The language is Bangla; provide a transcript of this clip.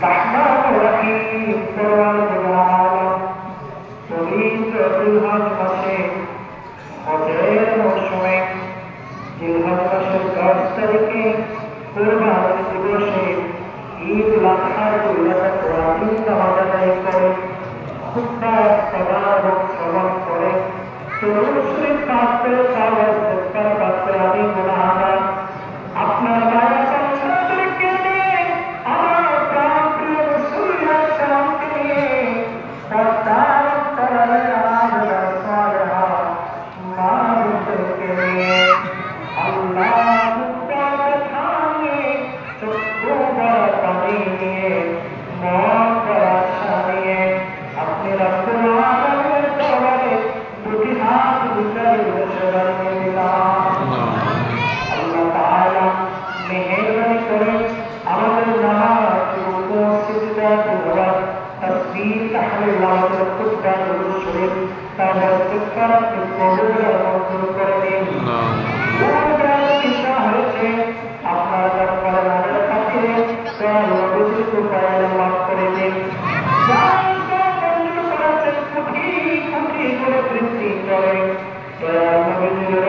رحمن رحيم পরওয়ারদিগার আলম পবিত্র জিলহজ মাসে হজের মৌসুমে জিলহজ মাসের 10 তারিখে কুরবানির দিবসে ঈদ উল আজহার উল্লাসে কোরআন নামাজ আদায় করে খুতবা তাবারক শ্রবণ করে দরুদ শরীফ পাঠ করে সালাত ইস্তিগফার পাঠ করে আমি গুনাহগার আপনার দয়া করতে নিয়ে আমার প্রাণ প্রিয় রাসূলের সালামকে নিয়ে সরদার তলালে আল্লাহ সালেহা মাবুদকে নিয়ে আল্লাহ মুক্তাকে থামিয়ে চক্ষু ভরা পানি নিয়ে মন ভরা আশা নিয়ে আপনি রব্বুল আলামিনের দরবারে দুটি হাত বুঝাই বসে দাঁড়িয়ে দিলাম। আল্লাহ তাআলা মেহেরবানি করে আমাদের নামাজ রুকু সিজদা তিলাওয়াত তাসবিহ তাহলিল আমাদের খুতবা দরুদ শরীফ তাওবা ইস্তিগফার কবুল আর মঞ্জুর করে দিন। হয়েছে আপনার দরবারে আমাদের খাতিরে দয়াল ও বুজুর্গ পায়ের মাফ করে দিন। কোটি কোটি করে বৃদ্ধি করে দয়াল ও বুজুর্গ